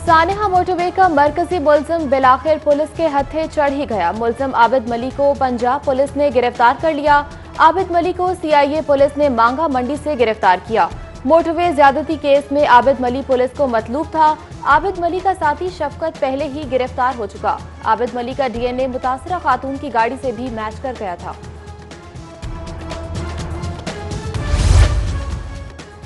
सानेहा motorway का मरकजी मुलजिम बिलाखिर पुलिस के हत्थे चढ़ ही गया। मुलजिम आबिद मलिक को पंजाब पुलिस ने गिरफ्तार कर लिया। आबिद मलिक को सीआईए पुलिस ने मांगा मंडी से गिरफ्तार किया। मोटरवे ज्यादती केस में आबिद मलिक पुलिस को मतलूब था। आबिद मलिक का साथी शफकत पहले ही गिरफ्तार हो चुका। आबिद मलिक का डीएनए मुतासरा खातून की गाड़ी से भी मैच कर गया था।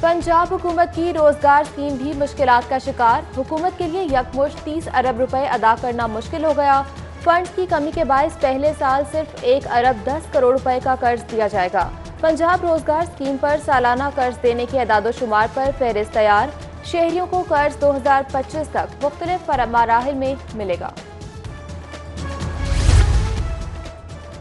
पंजाब हुकूमत की रोजगार स्कीम भी मुश्किलात का शिकार। हुकूमत के लिए यकमुश्त 30 अरब रुपए अदा करना मुश्किल हो गया। फंड्स की कमी के बायस पहले साल सिर्फ 1 अरब 10 करोड़ रुपए का कर्ज दिया जाएगा। पंजाब रोजगार स्कीम पर सालाना कर्ज देने के अदादोशुमार पर फहरिस्त तैयार। शहरियों को कर्ज 2025 तक मुख्तलिफ मराहिल में मिलेगा।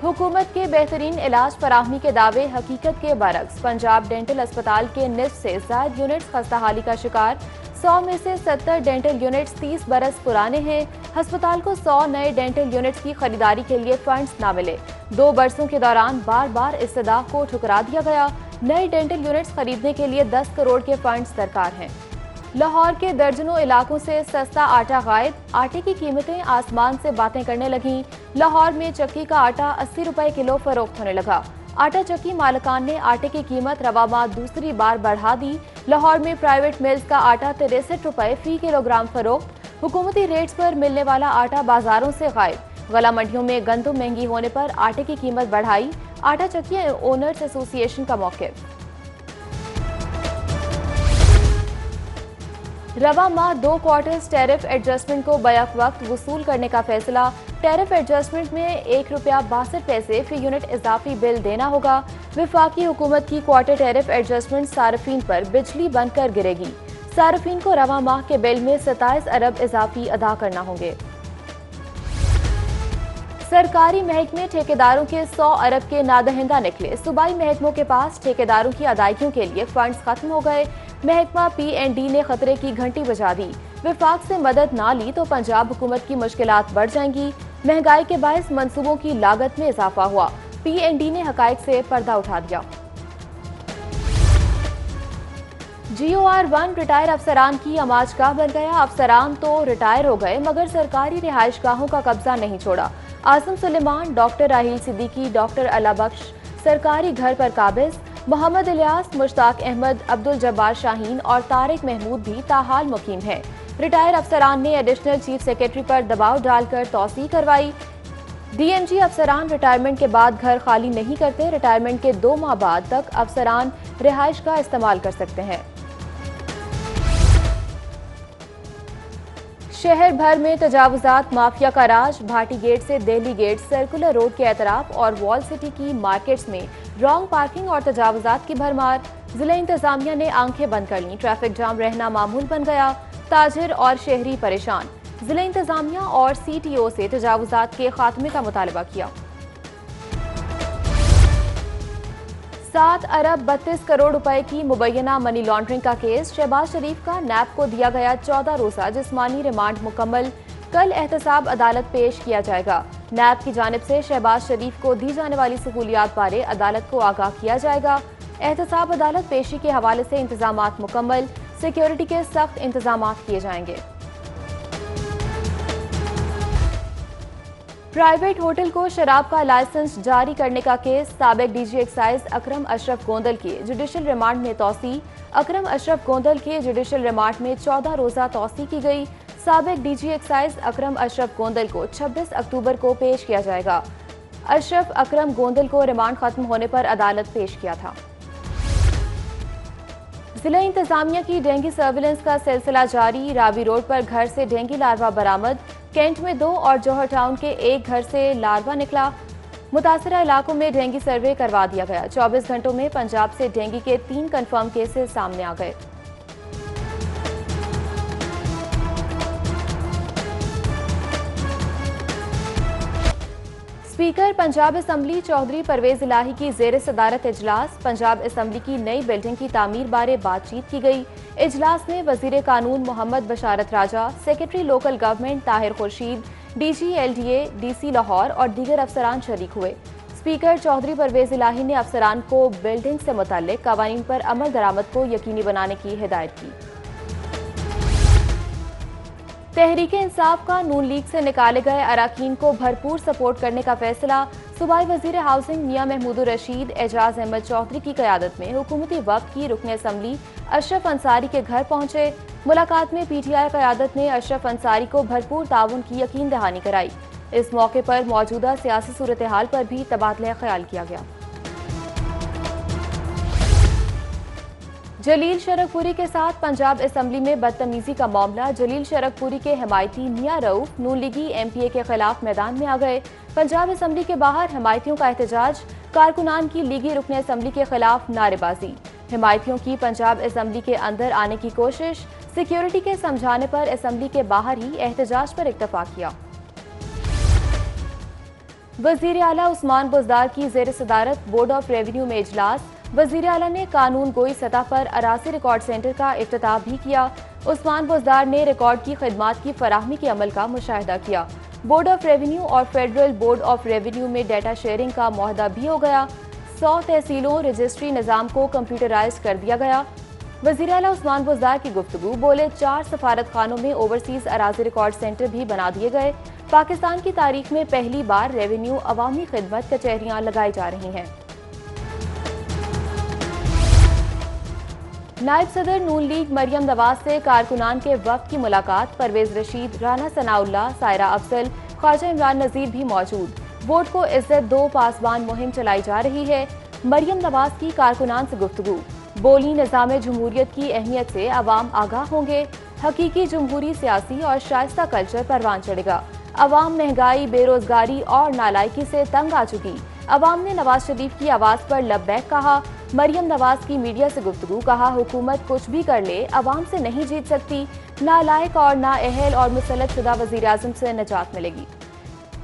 हुकूमत के बेहतरीन इलाज फराहमी के दावे हकीकत के बरक्स। पंजाब डेंटल अस्पताल के निस्फ से ज्यादा यूनिट्स खस्ताहाली का शिकार। 100 में से 70 डेंटल यूनिट्स 30 बरस पुराने हैं। अस्पताल को 100 नए डेंटल यूनिट्स की खरीदारी के लिए फंड्स न मिले। 2 बरसों के दौरान बार बार इस्तदा को ठुकरा दिया गया। नए डेंटल यूनिट्स खरीदने के लिए 10 करोड़ के फंड्स दरकार हैं। लाहौर के दर्जनों इलाकों से सस्ता आटा गायब। आटे की कीमतें आसमान से बातें करने लगीं। लाहौर में चक्की का आटा 80 रुपए किलो फरोख्त होने लगा। आटा चक्की मालिकान ने आटे की कीमत रवामा दूसरी बार बढ़ा दी। लाहौर में प्राइवेट मिल्स का आटा 63 रुपए फी किलोग्राम फरोख्त। हुकूमती रेट्स पर मिलने वाला आटा बाजारों से गायब। गला मंडियों में गंदम महंगी होने पर आटे की कीमत बढ़ाई। आटा चक्की ओनर्स एसोसिएशन का मौक़िफ़। रवा माह 2 क्वार्टर्स टैरिफ एडजस्टमेंट को बैक वक्त वसूल करने का फैसला। टैरिफ एडजस्टमेंट में ₹1.62 फी यूनिट इजाफी बिल देना होगा। वफाकी हुकूमत की क्वार्टर टैरिफ एडजस्टमेंट सार्फिन पर बिजली बनकर गिरेगी। सार्फिन को रवा माह के बिल में 27 अरब इजाफी अदा करना होंगे। सरकारी महकमे ठेकेदारों के 100 अरब के नादहिंदा निकले। सूबाई महकमों के पास ठेकेदारों की अदायगियों के लिए फंड्स खत्म हो गए। महकमा पीएनडी ने खतरे की घंटी बजा दी। विफाक से मदद ना ली तो पंजाब हुकूमत की मुश्किलात बढ़ जाएंगी। महंगाई के बायस मंसूबों की लागत में इजाफा हुआ। पीएनडी ने हकायक से पर्दा उठा दिया। GOR1 रिटायर अफसरान की अमाजगाह बन गया। अफसरान तो रिटायर हो गए मगर सरकारी रिहाइशगाहों का कब्जा नहीं छोड़ा। आजम सुलेमान, डॉक्टर राहील सिद्दीकी, डॉक्टर अला बख्श सरकारी घर पर काबिज। मोहम्मद इलियास, मुश्ताक अहमद, अब्दुल जब्बार शाहीन और तारिक महमूद भी ताहाल मुकीम हैं। रिटायर अफसरान ने एडिशनल चीफ सेक्रेटरी पर दबाव डालकर तौसीह करवाई। डीएमजी अफसरान रिटायरमेंट के बाद घर खाली नहीं करते। रिटायरमेंट के 2 माह बाद तक अफसरान रिहाइश का इस्तेमाल कर सकते हैं। शहर भर में तजावुजात माफिया का राज। भाटी गेट से दिल्ली गेट, सर्कुलर रोड के एतराफ और वॉल सिटी की मार्केट्स में रॉन्ग पार्किंग और तजावुजात की भरमार। जिला इंतजामिया ने आंखें बंद कर लीं। ट्रैफिक जाम रहना मामूल बन गया। ताजिर और शहरी परेशान। जिला इंतजामिया और CTO से तजावुजात के खात्मे का मुतालबा किया। 7 अरब 32 करोड़ रुपए की मुबैना मनी लॉन्ड्रिंग का केस। शहबाज शरीफ का नैब को दिया गया 14 रोजा जिस्मानी रिमांड मुकम्मल। कल एहतसाब अदालत पेश किया जाएगा। नैब की जानिब से शहबाज शरीफ को दी जाने वाली सहूलियात बारे अदालत को आगाह किया जाएगा। एहतसाब अदालत पेशी के हवाले से इंतजामात मुकम्मल। सिक्योरिटी के सख्त इंतजामात किए जाएंगे। प्राइवेट होटल को शराब का लाइसेंस जारी करने का केस। साबिक DG एक्साइज अकरम अशरफ गोंदल के जुडिशल रिमांड में तौसी। अकरम अशरफ गोंदल के जुडिशल रिमांड में 14 रोजा तौसी की गई। साबिक DG एक्साइज अकरम अशरफ गोंदल को 26 अक्टूबर को पेश किया जाएगा। अशरफ अकरम गोंदल को रिमांड खत्म होने पर अदालत पेश किया था। जिला इंतजामिया की डेंगू सर्विलेंस का सिलसिला जारी। रावी रोड पर घर से डेंगू लार्वा बरामद। कैंट में 2 और जौहर टाउन के एक घर से लार्वा निकला। मुतासरा इलाकों में डेंगू सर्वे करवा दिया गया। 24 घंटों में पंजाब से डेंगू के 3 कंफर्म केसेस सामने आ गए। स्पीकर पंजाब असम्बली चौधरी परवेज इलाही की जेर सदारत इजलास। पंजाब असम्बली की नई बिल्डिंग की तामीर बारे बातचीत की गई। इजलास में वजीर कानून Mohammad Basharat Raja, secretary local government Tahir Khurshid, DG LDA, DC Lahore और दीगर अफसरान शरीक हुए। स्पीकर चौधरी परवेज इलाही ने अफसरान को बिल्डिंग से मुताल्लिक कवानीन पर अमल दरामद को यकीनी बनाने की हिदायत की। तहरीक इंसाफ का नून लीग से निकाले गए अरकान को भरपूर सपोर्ट करने का फैसला। सूबाई वजीर हाउसिंग मियां महमूदुर रशीद एजाज अहमद चौधरी की क़यादत में हुकूमती वक्त की रुकन असम्बली अशरफ अंसारी के घर पहुंचे। मुलाकात में PTI क़यादत ने अशरफ अंसारी को भरपूर ताउन की यकीन दहानी कराई। इस मौके पर मौजूदा सियासी सूरत हाल पर भी तबादला ख्याल किया गया। जलील शरकपुरी के साथ पंजाब असम्बली में बदतमीजी का मामला। जलील शरकपुरी के हिमायती मियां रऊफ नून लीगी MPA के खिलाफ मैदान में आ गए। पंजाब असम्बली के बाहर हिमायतियों का एहतजाज, कारकुनान की लीगी रुकन असम्बली के खिलाफ नारेबाजी। हिमायतियों की पंजाब असम्बली के अंदर आने की कोशिश, सिक्योरिटी के समझाने पर असम्बली के बाहर ही एहतजाज पर इत्तफाक किया। वजीर आला उस्मान बुज़दार की ज़ेर सदारत बोर्ड ऑफ रेवेन्यू में इजलास। वजीर आला ने कानून गोई सतह पर अरासी रिकॉर्ड सेंटर का इफ्तिताह भी किया। उस्मान बुज़दार ने रिकॉर्ड की खिदमात की फराहमी के अमल का मुशाहिदा किया। बोर्ड ऑफ रेवेन्यू और फेडरल बोर्ड ऑफ रेवेन्यू में डाटा शेयरिंग का मुआहदा भी हो गया। 100 तहसीलों रजिस्ट्री निज़ाम को कंप्यूटराइज कर दिया गया। वजीर आला उस्मान बुज़दार की गुफ्तगू, बोले 4 सफारत खानों में ओवरसीज अराजी रिकॉर्ड सेंटर भी बना दिए गए। पाकिस्तान की तारीख में पहली बार रेवेन्यू अवामी खिदमत कचहरियां लगाई जा रही हैं। नायब सदर नून लीग मरियम नवाज से कारकुनान के वक्त की मुलाकात। परवेज रशीद, राना सनाउल्लाह, सायरा अफजल, ख्वाजा इमरान नजीर भी मौजूद। वोट को इज्जत दो पासबान मुहिम चलाई जा रही है। मरियम नवाज की कारकुनान से गुफ्तगू, बोली निज़ाम जमहूरियत की अहमियत से अवाम आगाह होंगे। हकीकी जमहूरी सियासी और शाइस्ता कल्चर परवान चढ़ेगा। अवाम महंगाई, बेरोजगारी और नालायकी से तंग आ चुकी। अवाम ने नवाज शरीफ की आवाज पर लब्बैक कहा। मरियम नवाज की मीडिया से गुफ्तगू, कहा हुकूमत कुछ भी कर ले अवाम से नहीं जीत सकती। नालायक और नाअहल और मुसल्लत शुदा वज़ीर आज़म से निजात मिलेगी।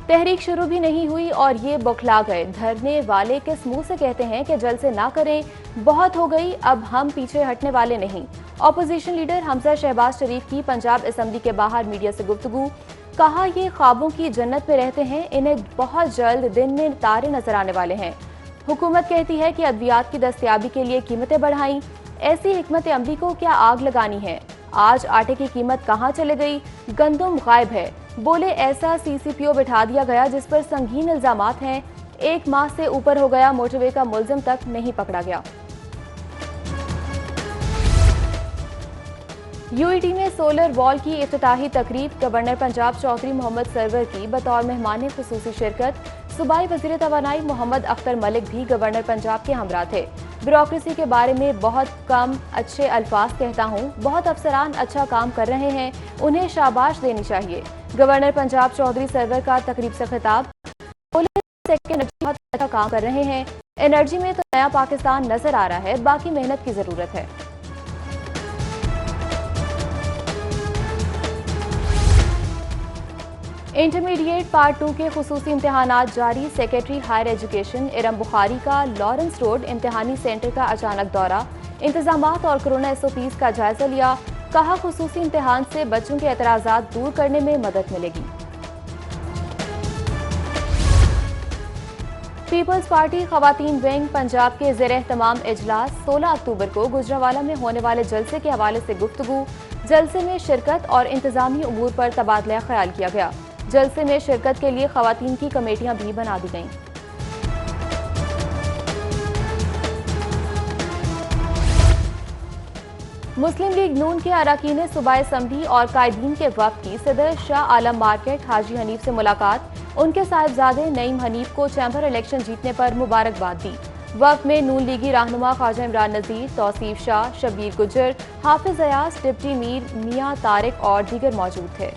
तहरीक शुरू भी नहीं हुई और ये बौखला गए। धरने वाले किस मुंह से कहते हैं कि जलसे ना करें, बहुत हो गई, अब हम पीछे हटने वाले नहीं। ऑपोजिशन लीडर हमजा शहबाज शरीफ की पंजाब असम्बली के बाहर मीडिया से गुफ्तगू, कहा ये ख्वाबों की जन्नत में रहते हैं, इन्हें बहुत जल्द दिन में तारे नजर आने वाले हैं। हुकूमत कहती है कि अद्वियात की दस्तयाबी के लिए कीमतें बढ़ाई। ऐसी हिकमत अमली को क्या आग लगानी है? आज आटे की कीमत कहाँ चले गई? गंदम गायब है। बोले ऐसा CCPO बिठा दिया गया जिस पर संगीन इल्जामात हैं। 1 माह से ऊपर हो गया, मोटरवे का मुलजिम तक नहीं पकड़ा गया। UET में सोलर वॉल की इफ्तिताही तकरीब। गवर्नर पंजाब चौधरी मोहम्मद सरवर की बतौर मेहमान खुसूसी शिरकत। सूबाई वज़ीर तवानाई मोहम्मद अख्तर मलिक भी गवर्नर पंजाब के हमरा थे। ब्यूरोक्रेसी के बारे में बहुत कम अच्छे अल्फाज कहता हूँ। बहुत अफसरान अच्छा काम कर रहे हैं, उन्हें शाबाश देनी चाहिए। गवर्नर पंजाब चौधरी सरवर का तकरीब से खिताब, बहुत अच्छा काम कर रहे हैं। एनर्जी में तो नया पाकिस्तान नजर आ रहा है, बाकी मेहनत की जरूरत है। इंटरमीडिएट पार्ट 2 के खुसूसी इम्तहानात जारी। Secretary higher education Iram Bukhari का लॉरेंस रोड इम्तहानी सेंटर का अचानक दौरा। इंतजामात और कोरोना SOPs का जायजा लिया। कहा खुसूसी इम्तहान से बच्चों के एतराजात दूर करने में मदद मिलेगी। पीपल्स पार्टी खवातीन विंग पंजाब के ज़ेर एहतमाम इजलास। 16 अक्टूबर को गुजरावाला में होने वाले जलसे के हवाले से गुफ्तगू। जलसे में शिरकत और इंतजामी उमूर पर तबादला ख्याल किया गया। जलसे में शिरकत के लिए खवातीन की कमेटियां भी बना दी गईं। मुस्लिम लीग नून के अरकान ने सूबाई असम्बली और कायदीन के वफ्द की सदर शाह आलम मार्केट हाजी हनीफ से मुलाकात। उनके साहिबजादे नईम हनीफ को चैम्बर इलेक्शन जीतने पर मुबारकबाद दी। वफ्द में नून लीगी रहनुमा ख्वाजा इमरान नजीर, तौसीफ शाह, शब्बीर गुज्जर, हाफिज अयाज, डिप्टी मीर मियां तारिक और दीगर मौजूद थे।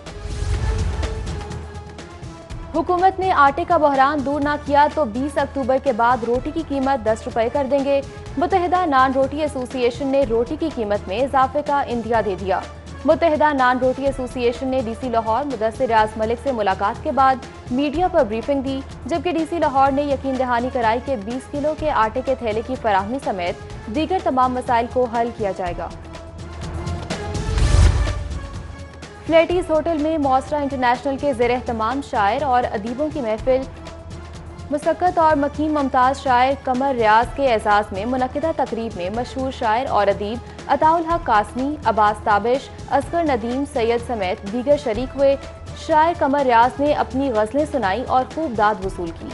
हुकूमत ने आटे का बहरान दूर ना किया तो 20 अक्टूबर के बाद रोटी की कीमत 10 रुपए कर देंगे। मुत्तहिदा नान रोटी एसोसिएशन ने रोटी की कीमत में इजाफे का इंदिया दे दिया। मुत्तहिदा नान रोटी एसोसिएशन ने DC लाहौर मुदस्सिर रियाज मलिक से मुलाकात के बाद मीडिया पर ब्रीफिंग दी, जबकि DC लाहौर ने यकीन दहानी कराई कि 20 किलो के आटे के थैले की फराहमी समेत दीगर तमाम मसाइल को हल किया जाएगा। फ्लेटीज होटल में मौसरा इंटरनेशनल के ज़ेर एहतमाम शायर और अदीबों की महफिल। मुसक्कत और मकीन मुमताज़ शायर कमर रियाज के एजाज़ में मुनक्किदा तकरीब में मशहूर शायर और अदीब अताउल हक कासमी, अब्बास ताबिश, असगर नदीम सैयद समेत दीगर शरीक हुए। शायर कमर रियाज ने अपनी गज़लें सुनाई और खूब दाद वसूल की।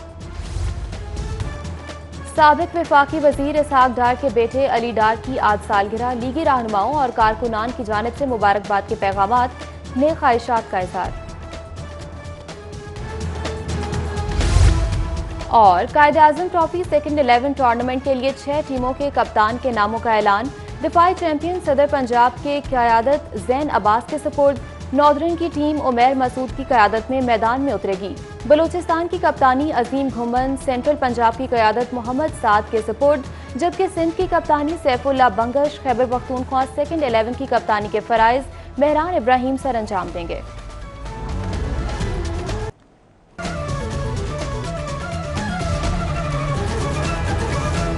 साबिक वफाकी वजीर इसहाक डार के बेटे अली डार की आज सालगिरह, लीगी रहनुमाओं और कारकुनान की जानिब से मुबारकबाद के पैगामात, नेक ख्वाहिशात का इज़हार। और कायद-ए-आज़म ट्रॉफी सेकंड 11 टूर्नामेंट के लिए 6 टीमों के कप्तान के नामों का ऐलान। दिफाई चैंपियन सदर पंजाब के क़यादत ज़ैन अब्बास के सपोर्ट। नॉर्दर्न की टीम उमैर मसूद की क़यादत में मैदान में उतरेगी। बलूचिस्तान की कप्तानी अजीम घुमन, सेंट्रल पंजाब की क़यादत मोहम्मद साद के सपोर्ट, जबकि सिंध की कप्तानी सैफुल्लाह बंगश, खैबर पख्तूनख्वा सेकंड 11 की कप्तानी के फ़राइज़ मेहरान इब्राहिम सर अंजाम देंगे।